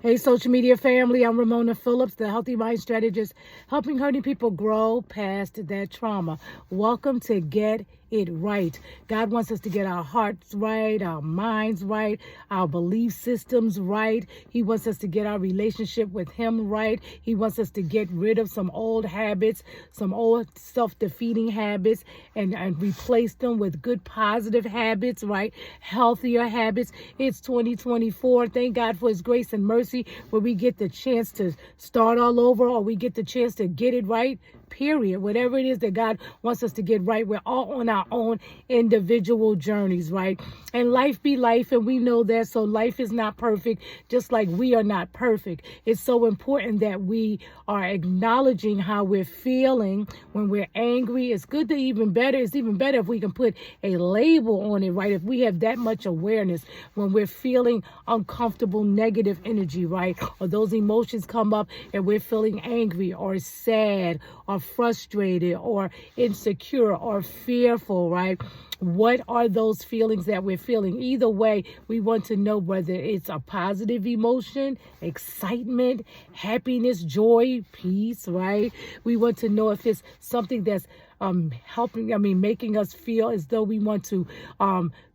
Hey, social media family, I'm Ramona Phillips, the Healthy Mind Strategist, helping hurting people grow past that trauma. Welcome to Get It Right. God wants us to get our hearts right, our minds right, our belief systems right. He wants us to get our relationship with Him right. He wants us to get rid of some old habits, some old self-defeating habits, and replace them with good, positive habits, right? Healthier habits. It's 2024. Thank God for His grace and mercy, where we get the chance to start all over, or we get the chance to get it right, period. Whatever it is that God wants us to get right, we're all on our own individual journeys, right? And life be life, and we know that. So life is not perfect, just like we are not perfect. It's so important that we are acknowledging how we're feeling when we're angry. It's good to even better. It's even better if we can put a label on it, right? If we have that much awareness when we're feeling uncomfortable, negative energy, right? Or those emotions come up and we're feeling angry or sad or frustrated or insecure or fearful, right? What are those feelings that we're feeling? Either way, we want to know whether it's a positive emotion, excitement, happiness, joy, peace, right? We want to know if it's something that's making us feel as though we want to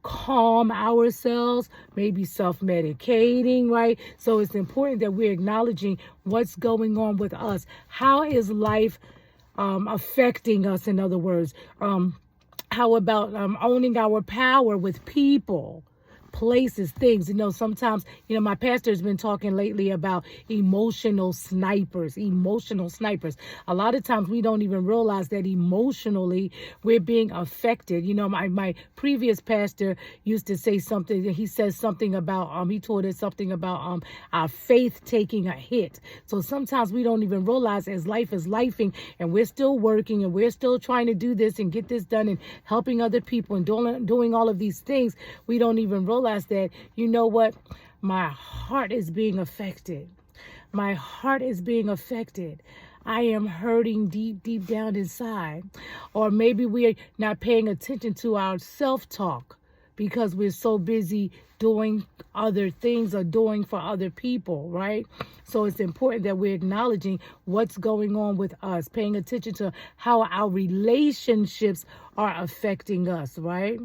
calm ourselves, maybe self-medicating, right? So it's important that we're acknowledging what's going on with us. How is life affecting us, in other words? How about owning our power with people, places, things? Sometimes, my pastor has been talking lately about emotional snipers. A lot of times we don't even realize that emotionally we're being affected. My previous pastor used to say something. He says something about, he taught us something about our faith taking a hit. So sometimes we don't even realize, as life is lifing and we're still working and we're still trying to do this and get this done and helping other people and doing all of these things, we don't even realize that, my heart is being affected. My heart is being affected. I am hurting deep down inside. Or maybe we're not paying attention to our self-talk because we're so busy doing other things or doing for other people, right? So it's important that we're acknowledging what's going on with us, paying attention to how our relationships are affecting us, right?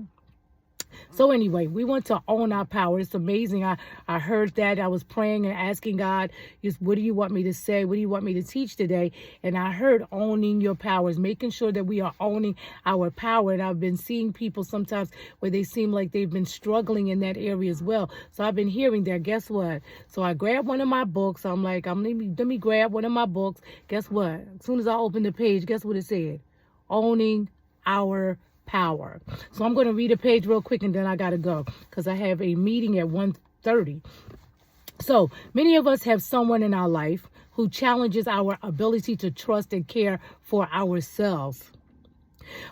So anyway, we want to own our power. It's amazing. I heard that. I was praying and asking God, what do you want me to say? What do you want me to teach today? And I heard owning your powers, making sure that we are owning our power. And I've been seeing people sometimes where they seem like they've been struggling in that area as well. So I've been hearing that. Guess what? So I grabbed one of my books. I'm like, let me grab one of my books. Guess what? As soon as I opened the page, guess what it said? Owning our power. So I'm going to read a page real quick and then I got to go because I have a meeting at 1:30. So many of us have someone in our life who challenges our ability to trust and care for ourselves.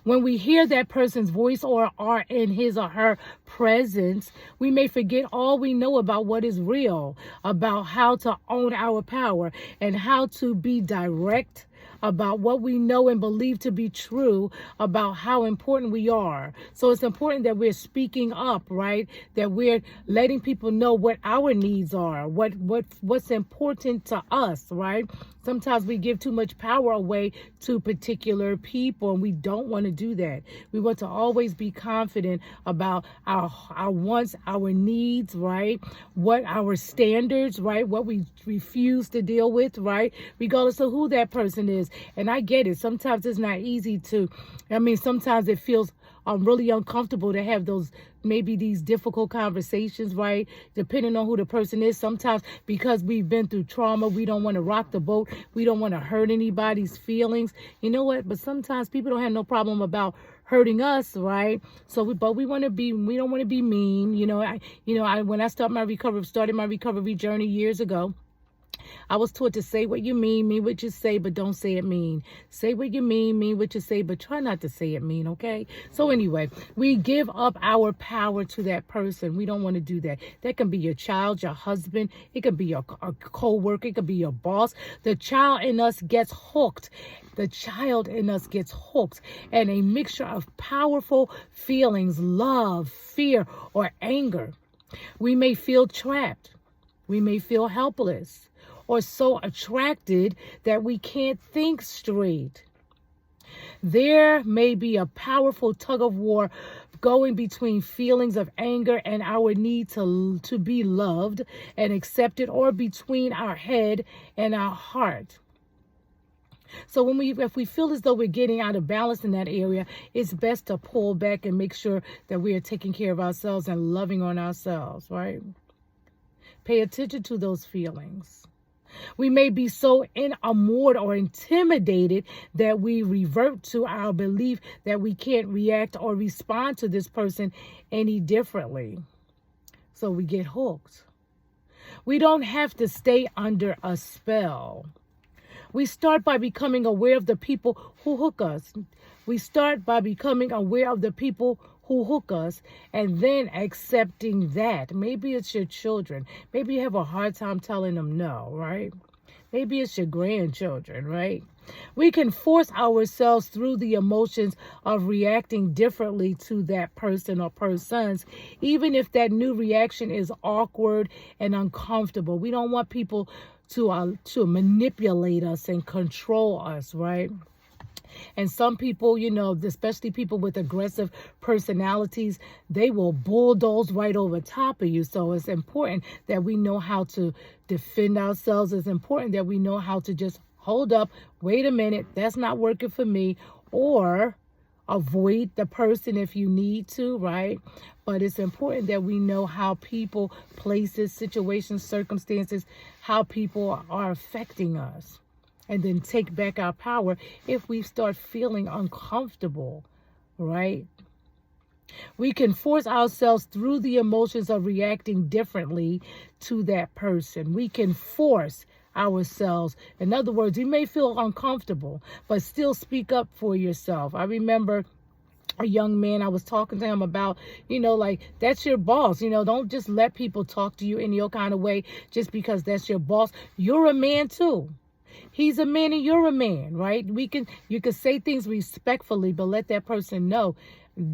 When we hear that person's voice or are in his or her presence, we may forget all we know about what is real, about how to own our power, and how to be direct about what we know and believe to be true about how important we are. So it's important that we're speaking up, right? That we're letting people know what our needs are, what's important to us, right? Sometimes we give too much power away to particular people, and we don't want to do that. We want to always be confident about our wants, our needs, right? What our standards, right? What we refuse to deal with, right? Regardless of who that person is. And I get it. Sometimes it's not easy sometimes it feels really uncomfortable to have maybe these difficult conversations, right? Depending on who the person is. Sometimes because we've been through trauma, we don't want to rock the boat. We don't want to hurt anybody's feelings. You know what? But sometimes people don't have no problem about hurting us, right? But we don't want to be mean. When I started my recovery journey years ago, I was taught to say what you mean what you say, but don't say it mean. Say what you mean what you say, but try not to say it mean, okay? So anyway, we give up our power to that person. We don't want to do that. That can be your child, your husband. It could be your co-worker. It could be your boss. The child in us gets hooked. And a mixture of powerful feelings, love, fear, or anger. We may feel trapped. We may feel helpless or so attracted that we can't think straight. There may be a powerful tug of war going between feelings of anger and our need to be loved and accepted, or between our head and our heart. So if we feel as though we're getting out of balance in that area, it's best to pull back and make sure that we are taking care of ourselves and loving on ourselves, right? Pay attention to those feelings. We may be so enamored or intimidated that we revert to our belief that we can't react or respond to this person any differently. So we get hooked. We don't have to stay under a spell. We start by becoming aware of the people who hook us. We start by becoming aware of the people who hook us and then accepting that. Maybe it's your children. Maybe you have a hard time telling them no, right? Maybe it's your grandchildren, right? We can force ourselves through the emotions of reacting differently to that person or persons, even if that new reaction is awkward and uncomfortable. We don't want people to manipulate us and control us, right? And some people, especially people with aggressive personalities, they will bulldoze right over top of you. So it's important that we know how to defend ourselves. It's important that we know how to just hold up, wait a minute, that's not working for me, or avoid the person if you need to, right? But it's important that we know how people, places, situations, circumstances, how people are affecting us. And then take back our power if we start feeling uncomfortable, right? We can force ourselves through the emotions of reacting differently to that person. We can force ourselves. In other words, you may feel uncomfortable, but still speak up for yourself. I remember a young man, I was talking to him about, that's your boss. Don't just let people talk to you in your kind of way just because that's your boss. You're a man too. He's a man and you're a man, right? You can say things respectfully, but let that person know,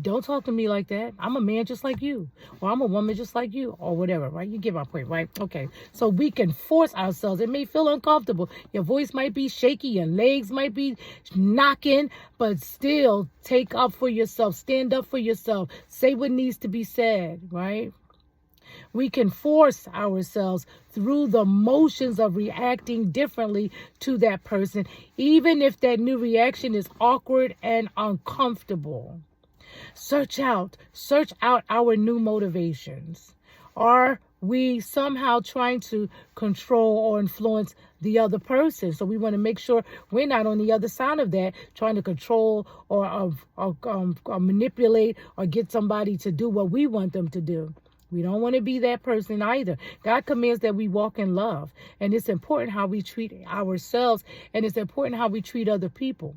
don't talk to me like that. I'm a man just like you, or I'm a woman just like you, or whatever, right? You get my point, right? Okay. So we can force ourselves. It may feel uncomfortable. Your voice might be shaky, your legs might be knocking, but still take up for yourself. Stand up for yourself. Say what needs to be said, right? We can force ourselves through the motions of reacting differently to that person, even if that new reaction is awkward and uncomfortable. Search out our new motivations. Are we somehow trying to control or influence the other person? So we want to make sure we're not on the other side of that, trying to control or manipulate or get somebody to do what we want them to do. We don't want to be that person either. God commands that we walk in love. And it's important how we treat ourselves, and it's important how we treat other people.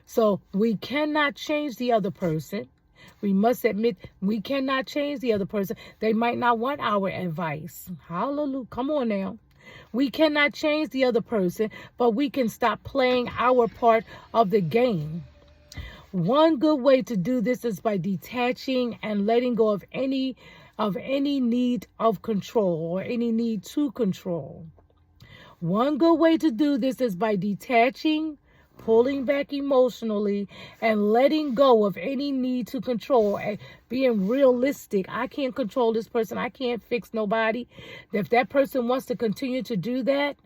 So we cannot change the other person. We must admit we cannot change the other person. They might not want our advice. Hallelujah. Come on now. We cannot change the other person, but we can stop playing our part of the game. One good way to do this is by detaching and letting go of any need of control or any need to control. One good way to do this is by detaching, pulling back emotionally, and letting go of any need to control and being realistic. I can't control this person. I can't fix nobody. If that person wants to continue to do that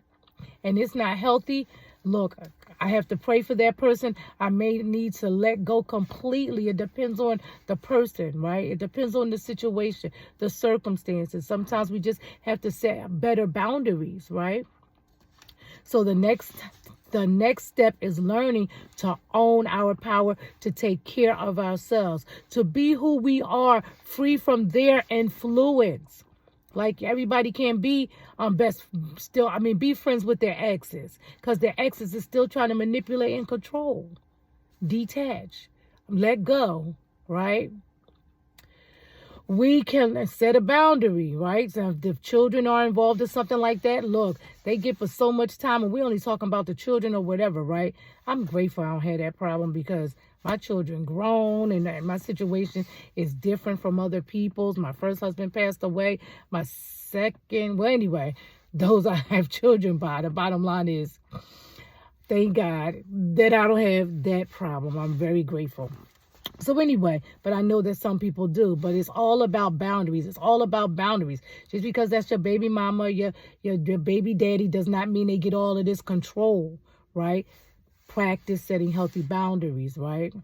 and it's not healthy, look, I have to pray for that person. I may need to let go completely. It depends on the person, right? It depends on the situation, the circumstances. Sometimes we just have to set better boundaries, right? So the next step is learning to own our power, to take care of ourselves, to be who we are, free from their influence. Like everybody can't be be friends with their exes, because their exes is still trying to manipulate and control. Detach, let go, right? We can set a boundary, right? So if children are involved in something like that, look, they get for so much time, and we're only talking about the children or whatever, right? I'm grateful I don't have that problem, because My children grown, and my situation is different from other people's. My first husband passed away. My second, well, anyway, those I have children by. The bottom line is, thank God that I don't have that problem. I'm very grateful. So anyway, but I know that some people do, but it's all about boundaries. It's all about boundaries. Just because that's your baby mama, your baby daddy does not mean they get all of this control, right? Practice setting healthy boundaries, right?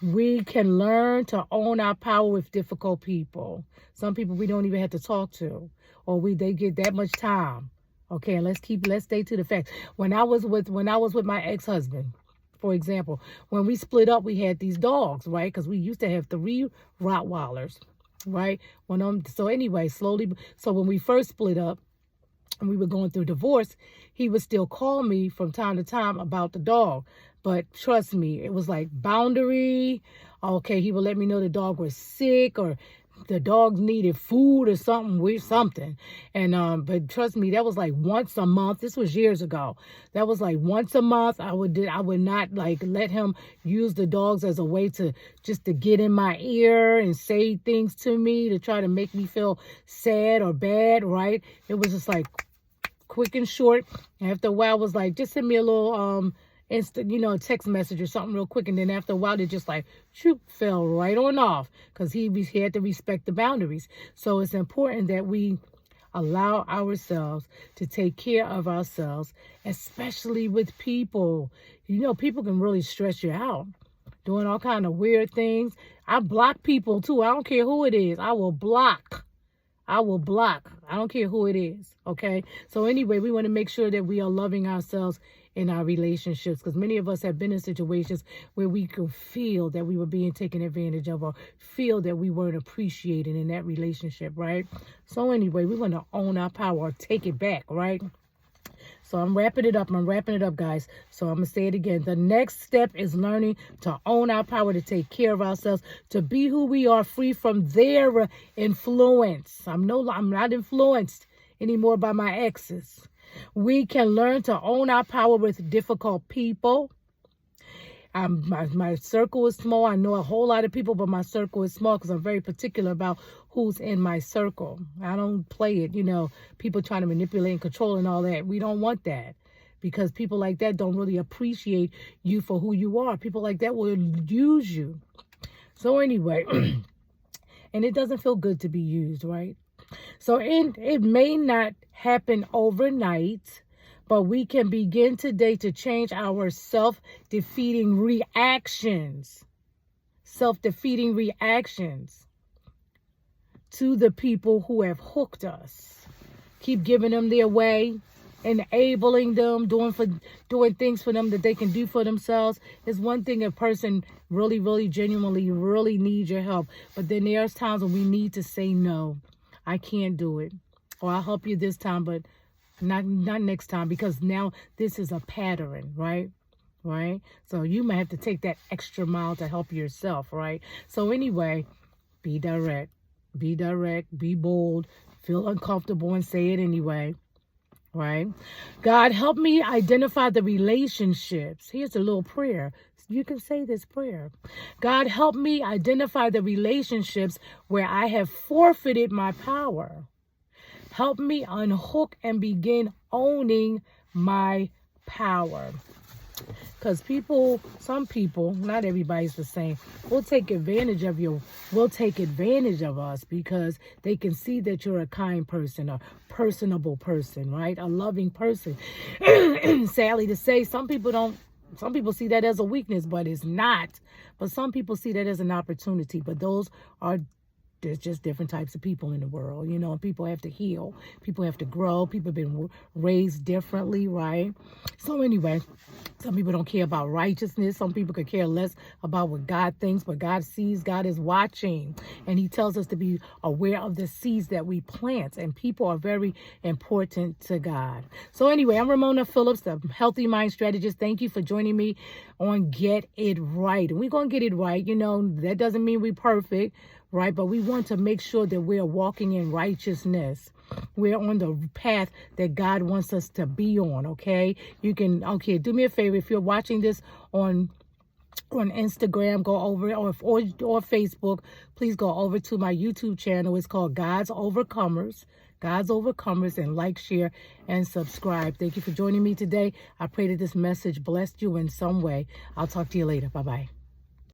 We can learn to own our power with difficult people. Some people we don't even have to talk to, or they get that much time. Okay, and let's stay to the facts. When I was with my ex-husband, for example, when we split up, we had these dogs, right? Because we used to have 3 Rottweilers, right? So anyway, slowly. So when we first split up and we were going through divorce, he would still call me from time to time about the dog. But trust me, it was like boundary. Okay, he would let me know the dog was sick or the dog needed food or something. And but trust me, that was like once a month. This was years ago. That was like once a month. I would not like let him use the dogs as a way to get in my ear and say things to me to try to make me feel sad or bad, right? It was just like quick and short. And after a while, I was like, just send me a little instant, a text message or something real quick. And then after a while, it just like, shoot, fell right on off because he had to respect the boundaries. So it's important that we allow ourselves to take care of ourselves, especially with people. People can really stress you out, doing all kind of weird things. I block people too. I don't care who it is. I will block. I don't care who it is. Okay. So anyway, we want to make sure that we are loving ourselves in our relationships, because many of us have been in situations where we could feel that we were being taken advantage of or feel that we weren't appreciated in that relationship, right? So anyway, we want to own our power or take it back, right? So I'm wrapping it up, guys. So I'm going to say it again. The next step is learning to own our power, to take care of ourselves, to be who we are, free from their influence. I'm not influenced anymore by my exes. We can learn to own our power with difficult people. My circle is small. I know a whole lot of people, but my circle is small because I'm very particular about who's in my circle. I don't play it, people trying to manipulate and control and all that. We don't want that, because people like that don't really appreciate you for who you are. People like that will use you. So anyway, and it doesn't feel good to be used, right? So it may not happen overnight, but we can begin today to change our self-defeating reactions to the people who have hooked us. Keep giving them their way, enabling them, doing things for them that they can do for themselves. It's one thing a person really, really, genuinely, really needs your help. But then there's times when we need to say no. I can't do it. Or I'll help you this time, but not next time, because now this is a pattern, right? Right? So you might have to take that extra mile to help yourself, right? So anyway, be direct, be bold, feel uncomfortable and say it anyway, right? God, help me identify the relationships. Here's a little prayer. You can say this prayer. God, help me identify the relationships where I have forfeited my power. Help me unhook and begin owning my power. Because some people, not everybody's the same, will take advantage of you, will take advantage of us because they can see that you're a kind person, a personable person, right? A loving person. Sadly to say, some people see that as a weakness, but it's not. But some people see that as an opportunity. But there's just different types of people in the world, people have to heal. People have to grow. People have been raised differently, right? So anyway, some people don't care about righteousness. Some people could care less about what God thinks, but God sees, God is watching. And he tells us to be aware of the seeds that we plant. And people are very important to God. So anyway, I'm Ramona Phillips, the Healthy Mind Strategist. Thank you for joining me on Get It Right. And we're going to get it right. That doesn't mean we're perfect, right? But we want to make sure that we're walking in righteousness. We're on the path that God wants us to be on, okay? Do me a favor. If you're watching this on on Instagram, go over, or Facebook, please go over to my YouTube channel. It's called God's Overcomers. God's Overcomers, and like, share, and subscribe. Thank you for joining me today. I pray that this message blessed you in some way. I'll talk to you later. Bye-bye.